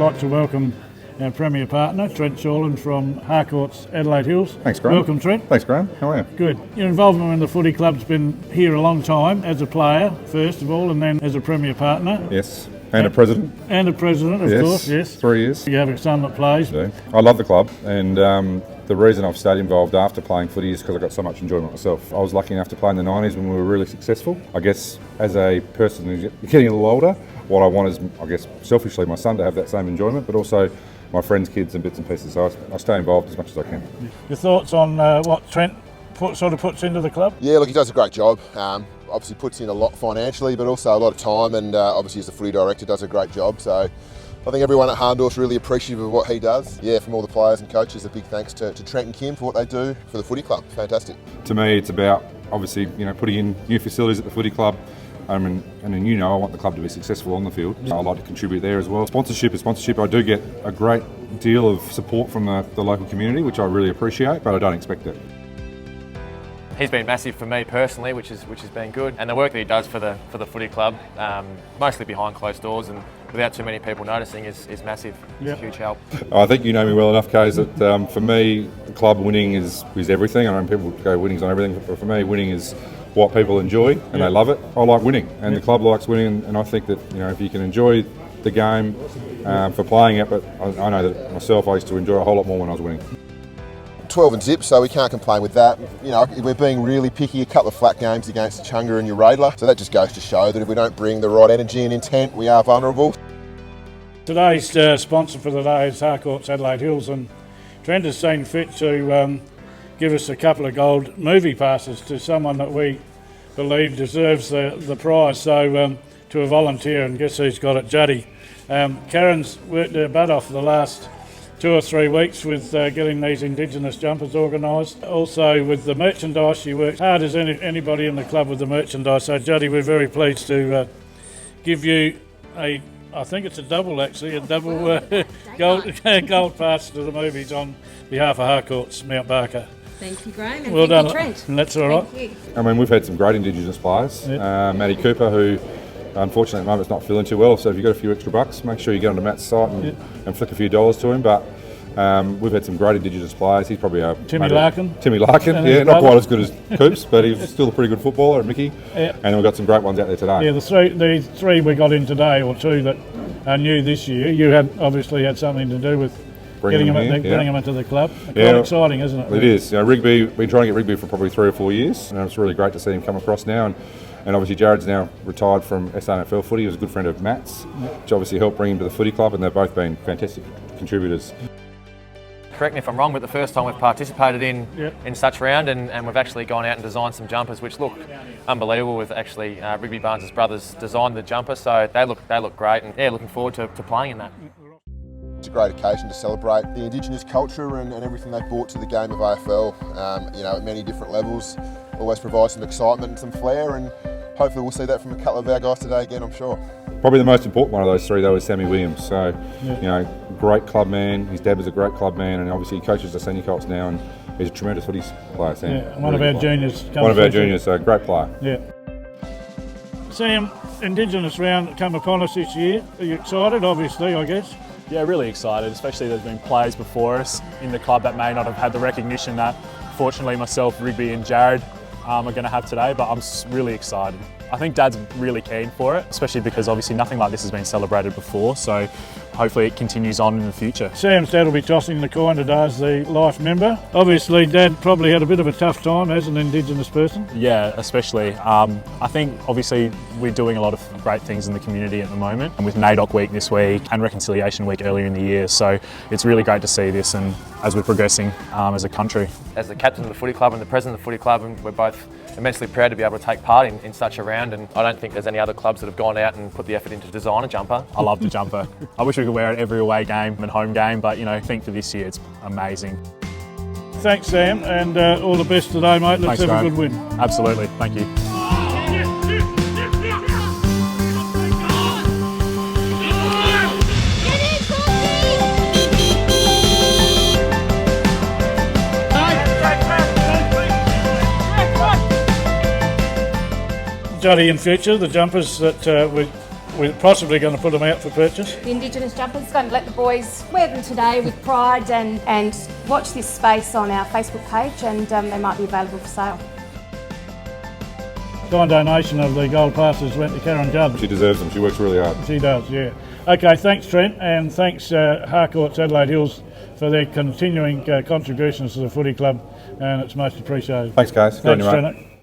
like to welcome our Premier Partner, Trent Shorland from Harcourts, Adelaide Hills. Thanks, Graham. Welcome, Trent. Thanks, Graham. How are you? Good. Your involvement in the footy club's been here a long time, as a player, first of all, and then as a Premier Partner. Yes, and a president. And a president, of course, yes. 3 years. You have a son that plays. I love the club, and the reason I've stayed involved after playing footy is because I got so much enjoyment myself. I was lucky enough to play in the 90s when we were really successful. I guess as a person who's getting a little older, what I want is, I guess, selfishly my son to have that same enjoyment, but also my friends' kids and bits and pieces. So I stay involved as much as I can. Your thoughts on what Trent sort of puts into the club? Yeah, look, he does a great job. Obviously puts in a lot financially, but also a lot of time, and obviously as the footy director does a great job. So I think everyone at Harcourts really appreciative of what he does. Yeah, from all the players and coaches, a big thanks to Trent and Kim for what they do for the footy club. Fantastic. To me, it's about obviously putting in new facilities at the footy club. I want the club to be successful on the field. So I like to contribute there as well. Sponsorship is sponsorship. I do get a great deal of support from the local community, which I really appreciate, but I don't expect it. He's been massive for me personally, which has been good, and the work that he does for the footy club, mostly behind closed doors and without too many people noticing, is massive. It's a huge help. I think you know me well enough, Kays, that for me, the club winning is everything. I know people go winning's on everything, but for me, winning is what people enjoy, and they love it. I like winning, and the club likes winning, and I think that if you can enjoy the game for playing it, but I know that myself, I used to enjoy a whole lot more when I was winning. 12 and zip, so we can't complain with that. We're being really picky. A couple of flat games against Chunga and Uradler, so that just goes to show that if we don't bring the right energy and intent, we are vulnerable. Today's sponsor for the day is Harcourts Adelaide Hills, and Trent has seen fit to give us a couple of gold movie passes to someone that we believe deserves the prize. So to a volunteer, and guess who's got it? Juddy. Karen's worked her butt off the last 2 or 3 weeks with getting these Indigenous jumpers organised. Also with the merchandise, she works hard as anybody in the club with the merchandise. So Juddy, we're very pleased to give you I think it's a double gold pass to the movies on behalf of Harcourts, Mount Barker. Thank you, Graham, and well thank done, you, Trent. And that's all right. Thank you. We've had some great Indigenous players. Matty Cooper, who unfortunately at the moment is not feeling too well, so if you've got a few extra bucks, make sure you get onto Matt's site and flick a few dollars to him. But we've had some great Indigenous players. He's probably Timmy Larkin, not quite as good as Coops, but he's still a pretty good footballer, and Mickey. And we've got some great ones out there today. Yeah, the three we got in today, or two that are new this year. You obviously had something to do with bringing them into the club. Quite exciting, isn't it? It is. Rigby, we've been trying to get Rigby for probably 3 or 4 years, and it's really great to see him come across now. And obviously Jared's now retired from SANFL footy. He was a good friend of Matt's, which obviously helped bring him to the footy club, and they've both been fantastic contributors. Correct me if I'm wrong, but the first time we've participated in such round, and we've actually gone out and designed some jumpers which look unbelievable. With actually Rigby Barnes' brothers designed the jumper, so they look great, and looking forward to playing in that. It's a great occasion to celebrate the Indigenous culture and everything they've brought to the game of AFL. At many different levels, always provides some excitement and some flair, and hopefully we'll see that from a couple of our guys today again, I'm sure. Probably the most important one of those three though is Sammy Williams. So, great club man. His dad was a great club man, and obviously he coaches the senior Colts now, and he's a tremendous footy player. Sam. Yeah, one of our juniors. One of our juniors, so great player. Yeah. Sam, Indigenous round come upon us this year. Are you excited? Obviously, I guess. Yeah, really excited, especially there's been players before us in the club that may not have had the recognition that fortunately myself, Rigby and Jared are going to have today, but I'm really excited. I think Dad's really keen for it, especially because obviously nothing like this has been celebrated before, so hopefully it continues on in the future. Sam's dad will be tossing the coin today as the life member. Obviously Dad probably had a bit of a tough time as an Indigenous person. Yeah, especially. I think obviously we're doing a lot of great things in the community at the moment, and with NAIDOC week this week and Reconciliation week earlier in the year, so it's really great to see this, and as we're progressing as a country. As the captain of the footy club and the president of the footy club, and we're both immensely proud to be able to take part in such a round, and I don't think there's any other clubs that have gone out and put the effort into design a jumper. I love the jumper. I wish we could wear it every away game and home game, but I think for this year it's amazing. Thanks Sam, and all the best today mate. Let's have a good win. Absolutely, thank you. Juddy, in future, the jumpers that we we're possibly going to put them out for purchase. The Indigenous jumpers, going to let the boys wear them today with pride and watch this space on our Facebook page, and they might be available for sale. Kind donation of the gold passes went to Karen Judd. She deserves them. She works really hard. She does, yeah. Okay, thanks Trent, and thanks Harcourts Adelaide Hills for their continuing contributions to the footy club, and it's most appreciated. Thanks, guys. Good on Thanks, you, mate. Trent.